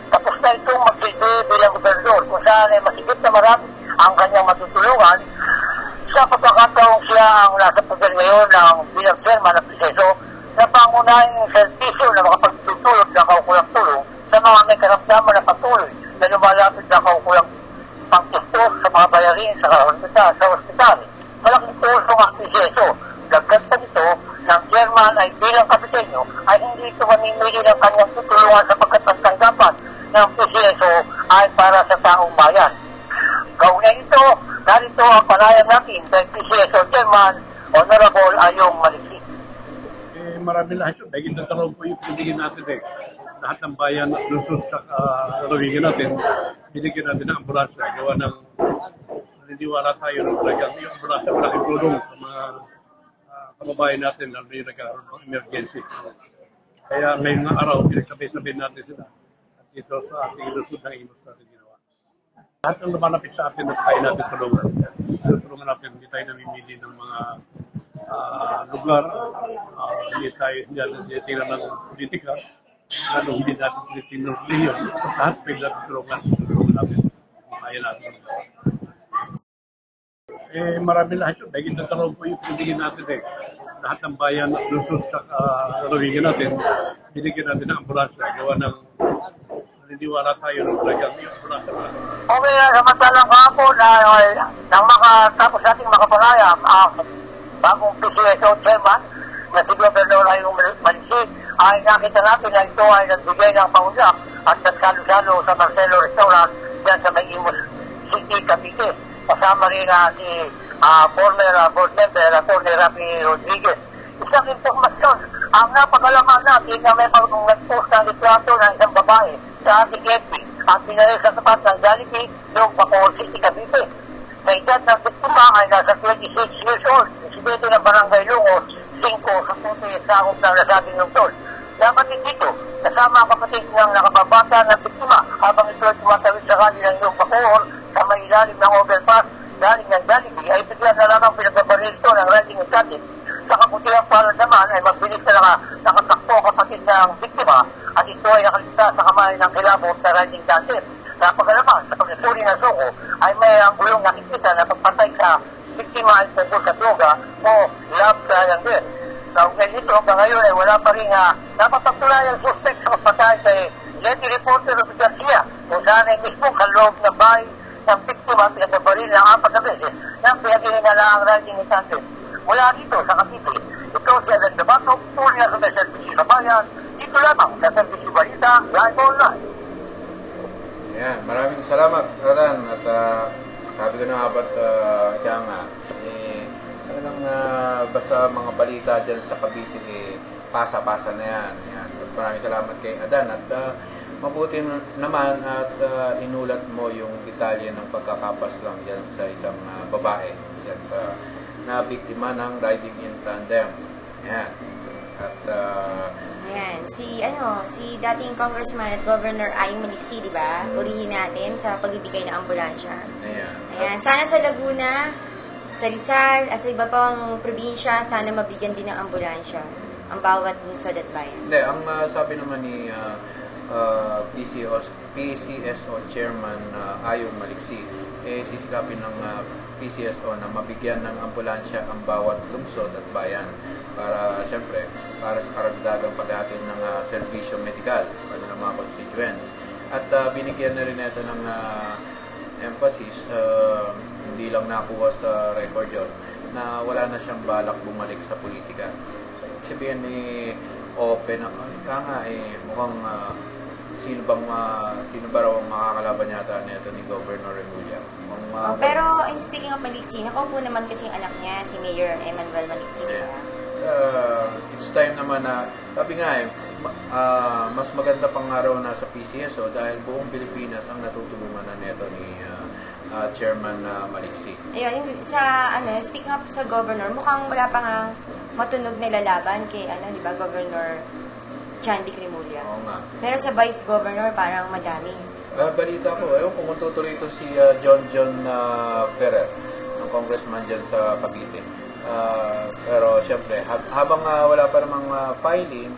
tapos na itong magsilbi bilang gobernador kung saan ay masigit na marami ang kanyang matutulungan sa pagkakataong siya ang nasa poder ngayon ng bilang chairman ng PCSO na pangunahing servisyo na makapagtutulog ng kaukulang tulong sa mga may karamdaman na patuloy na lumalapit na kaukulang pangtustos sa mga bayarin sa hospital. Malaking tulong ang PCSO. Dagdag pa nito ng chairman ay bilang kapitenyo ay hindi ito mamimili ng kanyang tutulungan sapagkat ang tanggapan ng PCSO ay para sa taong bayan. Kaugnay ito, narito ang panayam natin kay PCSO Chairman Honorable Ayong Maliksi. Marami lahat yun. Dahil nagkaroon po yung pinigin natin lahat ng bayan at lusot sa lalawigan natin, binigyan natin ng ambulansya. Gawa ng naniniwala tayo ng talagang yung ambulansya malaking tulong sa mga kababayan natin lalo yung nagkaroon ng emergency. Kaya ngayong araw, pinagsabay-sabay natin sila. At dito sa ating lusot ng Imus natin ginawa. Lahat ng lumalapit sa atin at tayo natin tulungan. Tulungan natin, hindi tayo namimili ng mga lugar, hindi tayo tinitingnan ng politika, lalo hindi natin tinitingnan ng reliyon. Sa lahat pwede natin tulungan natin, kaya natin. Marami lahat yun. Dahil nagkaroon po yung pinigin natin lahat ng bayan at lusot sa lalawigan natin, binigyan natin ng ambulansya. Gawa ng naniniwala tayo ng talagang yung ambulansya. Okay, samantalang kahapon nang makatapos nating makapanayam ang bagong PCSO Chairman na si Governor Ayong Maliksi, ay nakita natin na ito ay nagbigay ng paundak at nagsalo-salo sa Marcelo Restaurant dyan sa May Imus City, Cavite. Kasama rin si former board member, Atty. Rafi Rodriguez. Isang informasyon, ang napakalaman natin na may nag-post ng litrato ng isang babae sa ating FB ang pinaril sa tapat ng Jollibee noong Bacoor City, Cavite. Sa edad ng biktima ay nasa 26 years old, residente ng Barangay Lungos, 5 sa puti sakop ng nasabing lungsod. Dapat dito, kasama ang kapatid ng nakababata ng biktima habang ito ay tumatawid sa kanilang yung Bacoor sa may ilalim ng overpass galing ng Jollibee ay bigla na lamang pinagbabaril ito ng riding exotic. Sa kabutihang palad naman ay magbilis na nakatakbo kapatid ng biktima at ito ay nakaligtas sa kamay ng kilabot sa riding dancer. Sa pagkalaman, sa pagsusuri ng suko ay may ang gulong nakikita na pagpatay sa biktima ay tungkol sa droga o love triangle. Sa ugnay nito, hanggang ngayon ay wala pa rin napapatuloy ang suspect sa pagpatay kay Lady Reporter of Garcia kung saan ay mismo kaloob na bahay ng biktima pinagbabaril ng 4 na beses ng pinaghinala ang riding dancer. Mula dito sa Cavite, ito si Alan Dabato, tuloy na sa Servicio sa Bayan, dito lamang sa Servicio Balita, live online. Ayan, maraming salamat, Alan. At sabi ko na nga ba't kaya nga, talagang basta mga balita dyan sa Cavite, pasa-pasa na yan. Ayan. Maraming salamat kay Adan. At mabuti naman at inulat mo yung detalye ng pagkakapas lang dyan sa isang babae dyan sa na biktima ng riding in tandem. Ayan. At ayan, si dating Congressman at Governor Ayong Maliksi, di ba? Purihin natin sa pagbibigay ng ambulansya. Ayan, sana sa Laguna, sa Rizal, at sa iba pang probinsya, sana mabigyan din ng ambulansya ang bawat lungsod at bayan. Hindi, ang sabi naman ni PCSO Chairman Ayong Maliksi, sisikapin ng PCSO na mabigyan ng ambulansya ang bawat lungsod at bayan para, siyempre, para sa karagdagang paghahatid ng serbisyo medikal para ng mga constituents. At binigyan na rin ito ng emphasis, hindi lang nakuha sa record yun, na wala na siyang balak bumalik sa politika. sabihin open ako. Kaya nga mukhang sino ba raw ang makakalaban yata nito ni Governor Remulla. Pero speaking of Maliksi, nakaupo naman kasi yung anak niya, si Mayor Emmanuel Maliksi. It's time naman na, sabi nga mas maganda pang araw na sa PCSO dahil buong Pilipinas ang natutulungan na neto ni Chairman Maliksi. Ayun, speaking up sa Governor, mukhang wala pa nga matunog na lalaban kay, di ba, Governor Chandy Remulla. Oo nga. Pero sa Vice Governor, parang madami. Balita ko, ewan kung tutuloy ito si John Ferrer, ang congressman dyan sa Cavite. Pero syempre, habang wala pa namang filing,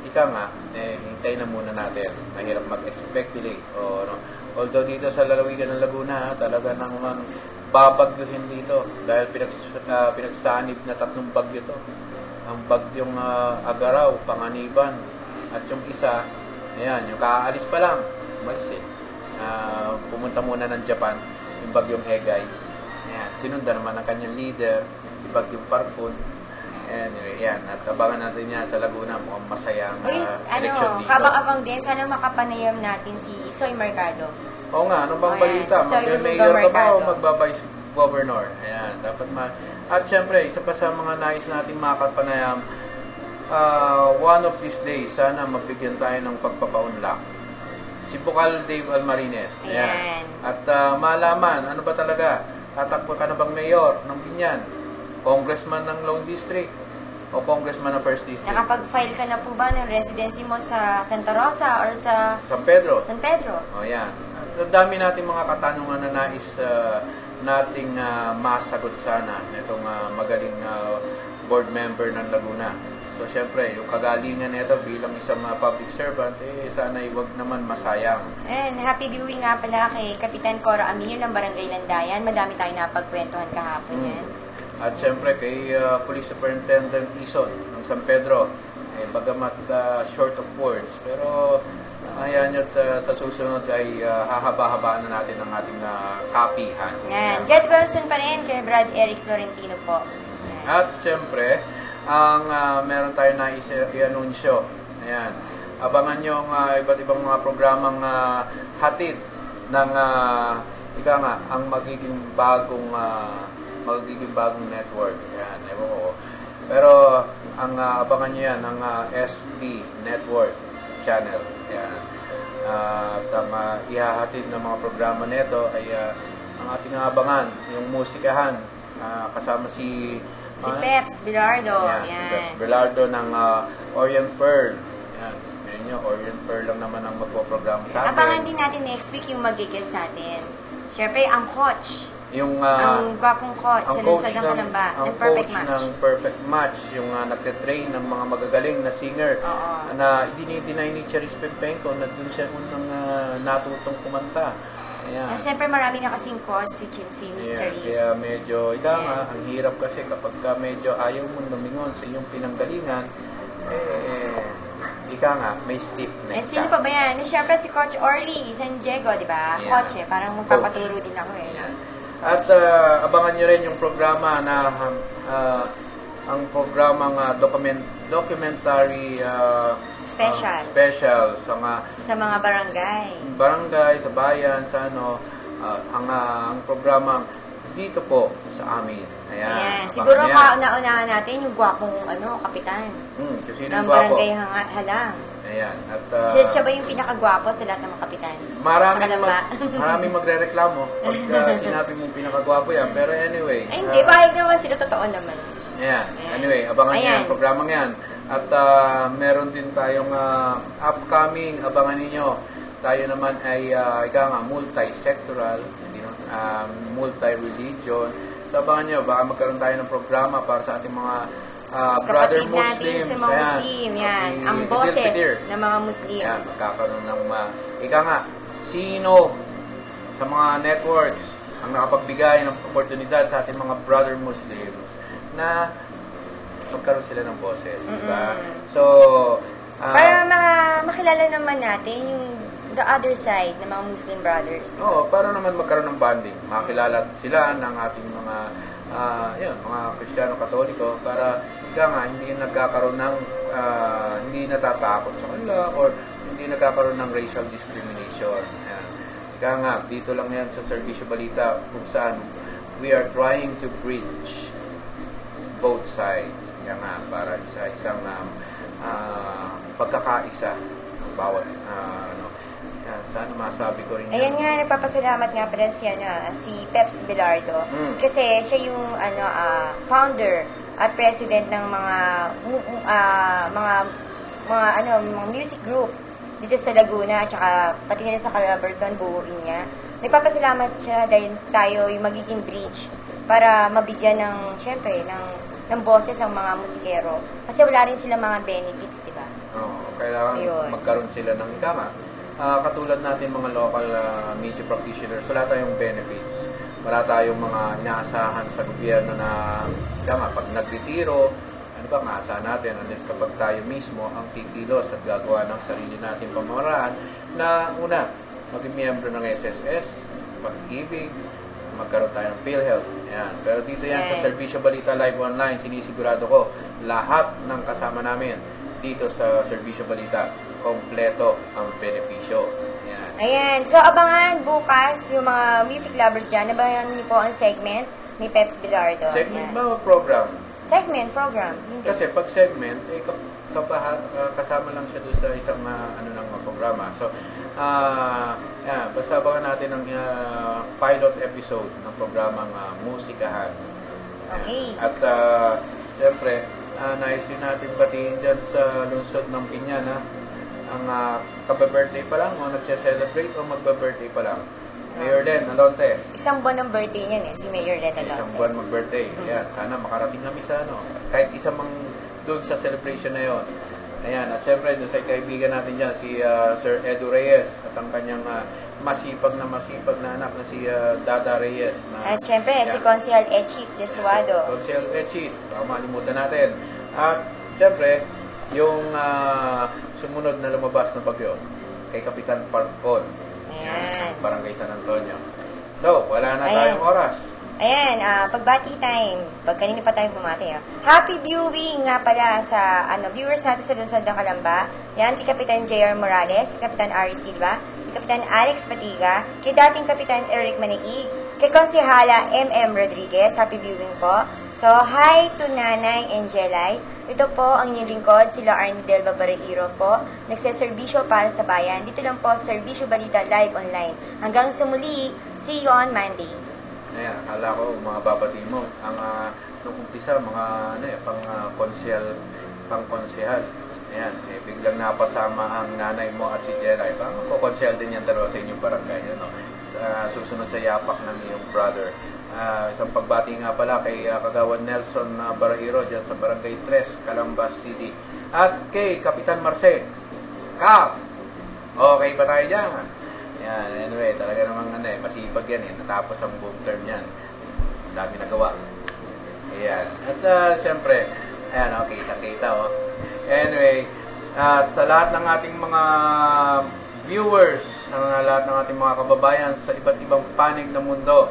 hintay na muna natin. Mahirap mag-speculate. Although dito sa lalawigan ng Laguna, talaga namang babagyuhin dito dahil pinagsanib na 3 bagyo to. Ang bagyong Agaraw, Panganiban, at yung isa, yung kaalis pa lang, umalis pumunta muna ng Japan, yung bagyong Egay. Sinundan naman ang kanyang leader, si Bagyong Parpon. Anyway, at abangan natin yan sa Laguna. Mukhang masayang election dito. Kabang-abang din, sana makapanayam natin si Soy Mercado. Oo nga, ano bang balita? Mag-mayor ka ba o magbabice governor? Ayan, dapat At syempre, isa pa sa mga nais nating makapanayam, one of these days, sana mabigyan tayo ng pagpapaunlak. Si Bukal Dave Almarines. Ayan. At malaman, ano ba talaga? Tatakbo ka na bang mayor ng Binyan? Congressman ng Lone District? O congressman ng First District? Nakapag-file ka na po ba ng residency mo sa Santa Rosa or sa San Pedro? San Pedro. O yan. Ang dami nating mga katanungan na nais nating masagot sana nitong magaling board member ng Laguna. So, syempre, yung kagalingan nito bilang isang public servant, sana huwag naman masayang. And happy viewing nga pala kay Kapitan Cora Amir ng Barangay Landayan. Madami tayong napagkwentuhan kahapon yan. At syempre, kay Police Superintendent Ison ng San Pedro, bagamat short of words, pero ayan nyo sa susunod ay hahaba-habaan na natin ang ating kapihan. Yan. Get well soon pa rin kay Brad Eric Florentino po. Yan. At syempre, ang meron tayo na i-anunsyo. Ayan. Abangan nyo ang iba't ibang mga programang hatid ng ang magiging bagong network. Ayan, ewan ko. Pero ang abangan nyo yan, ang SB Network channel. Ayan. At ang ihahatid ng mga programa nito ay ang ating abangan, yung musikahan, kasama si Peps Bilardo. Yan. Si Peps Bilardo ng Orient Pearl. Yan. Ganyan nyo, Orient Pearl lang naman ang magpo-programa sa atin. Abangan din natin next week yung mag-guest natin. Siyempre, ang coach. Ang gwapong coach. Ang coach ng Perfect Match. Ng Perfect Match. Yung nagtitrain ng mga magagaling na singer. Na dinideny ni Charis Pempenko na dun siya unang natutong kumanta. Ayan. Siyempre marami na kasing cause si Mr. Reese. Kaya medyo, ang hirap kasi kapag medyo ayaw mo lumingon sa iyong pinanggalingan, may stiffness. Sino pa ba yan? Siyempre si Coach Orly San Diego, di ba? Coach parang magpapaturo din ako At abangan nyo rin yung programa na ang programang documentary special sa mga barangay, sa bayan, sa ang programang dito po sa amin. Ayan. Siguro kauna-unahan natin yung gwapong kapitan ng barangay Halang. Ayan. At siya ba yung pinakagwapo sa lahat ng mga kapitan? Maraming magrereklamo pag sinabi mong pinakagwapo yan. Pero anyway. Ay, hindi. Pahig naman sila. Totoo naman. Ayan. Anyway, abangan nyo yung programang yan. At meron din tayong upcoming, abangan ninyo. Tayo naman ay multi-sectoral, multi-religion. So abangan nyo, baka magkaroon tayo ng programa para sa ating mga brother Muslims. Sa mga Muslim, yan. Ang boses ng mga Muslim. Yan, magkakaroon ng sino sa mga networks ang nakapagbigay ng oportunidad sa ating mga brother Muslims na magkaroon sila ng boses. Diba? So, para makilala naman natin yung the other side ng mga Muslim brothers. Oo, para naman magkaroon ng bonding. Makakilala sila ng ating mga mga Kristiyano Katoliko para ika nga, hindi nagkakaroon ng, hindi natatakot sa kanila or hindi nagkakaroon ng racial discrimination. Yan. Ika nga, dito lang yan sa Serbisyo Balita kung saan we are trying to bridge both sides. Yan nga, para sa isang pagkakaisa ng bawat yan, sana masabi ko rin yan. Ayan nga, nagpapasalamat nga pala si Peps Bilardo. Kasi siya yung founder at president ng mga music group dito sa Laguna at saka pati na sa Calabarzon, buuin niya. Nagpapasalamat siya dahil tayo yung magiging bridge para mabigyan ng, syempre, ng boses ang mga musikero. Kasi wala rin sila mga benefits, di ba? Oo, kailangan magkaroon sila ng ikama. Katulad natin mga local media practitioners, wala tayong benefits. Wala tayong mga inaasahan sa gobyerno na pag nagretiro, ano ba maasahan natin unless kapag tayo mismo ang kikilos at gagawa ng sarili natin pamamaraan na una, maging miyembro ng SSS, pag-ibig, magkaroon tayo ng PhilHealth. Ayan. Pero dito yan sa Serbisyo Balita Live Online, sinisigurado ko lahat ng kasama namin dito sa Serbisyo Balita, kompleto ang benepisyo. Ayan. So, abangan bukas yung mga music lovers dyan. Abangan niyo po ang segment ni Peps Bilardo. Segment ba o program? Segment, program. Kasi pag segment, kasama lang siya doon sa isang programa. So, basta abangan natin ang pilot episode ng programang Musikahan. Okay. At, siyempre, naisin natin batiin dyan sa lungsod ng Piñan, ang kababirthday pa lang o nagse-celebrate o magba-birthday pa lang. Mayor Len Alonte. Isang buwan ng birthday niyan si Mayor Len Alonte. Isang buwan mag-birthday. Ayan, sana makarating kami sa kahit isa mang doon sa celebration na yon. Ayan, at syempre doon sa kaibigan natin dyan, si Sir Edu Reyes at ang kanyang masipag na anak na si Dada Reyes. At syempre, si Consihal Echit Desuado. Consihal Echit, baka malimutan natin. At syempre, yung sumunod na lumabas na bagyo kay Kapitan Parcon. Ayan. Barangay San Antonio. So, wala na tayong oras. Ayan, pagbati time. Pag kanina pa tayo bumati. Happy viewing nga pala sa viewers natin sa Lungsod ng Calamba. Yan, kay Kapitan J.R. Morales, kay Kapitan Ari Silva, kay Kapitan Alex Patiga, kay dating Kapitan Eric Maniig, kay Konsihala M.M. Rodriguez. Happy viewing po. So, hi to Nanay Angelay. Ito po ang inyong lingkod, sila Arnie Del Babareiro po. Nagseserbisyo para sa bayan. Dito lang po, Serbisyo Balita Live Online. Hanggang sa muli, see you on Monday. Ayan, akala ko mga babati mo. Ang nung umpisa, mga pang-konsehal. Ayan, biglang napasama ang nanay mo at si Jelay. Parang magkokonsehal din yan dalawa sa inyong barangay. Susunod sa yapak ng iyong brother. Isang pagbati nga pala kay Kagawan Nelson Barairo dyan sa Barangay 3, Calambas City. At kay Kapitan Marce. Kap! Okay pa tayo dyan. Yan, anyway, talaga namang masipag yan natapos ang boom term yan. Dami nagawa. Ayan. At siyempre, ayan, kita-kita Anyway, at sa lahat ng ating mga viewers, lahat ng ating mga kababayan sa iba't ibang panig ng mundo,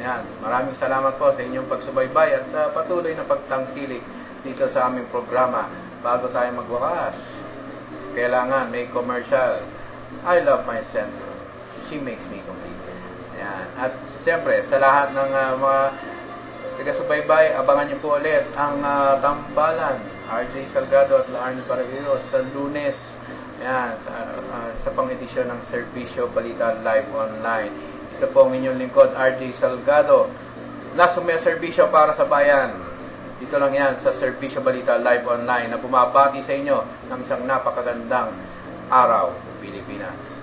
ayan, maraming salamat po sa inyong pagsubaybay at patuloy na pagtangkilik dito sa aming programa. Bago tayo magwakas, kailangan may commercial. I love my center. She makes me complete. Ayan. At siyempre, sa lahat ng mga taga-subaybay, abangan niyo po ulit ang tambalan, RJ Salgado at Arnie Baraguero sa Lunes. Ayan, sa pang-edisyon ng Serbisyo Balita Live Online. Ito po ang inyong lingkod, RJ Salgado, na sumeserbisyo para sa bayan. Dito lang yan sa Serbisyo Balita Live Online na bumabati sa inyo ng isang napakagandang araw, Pilipinas.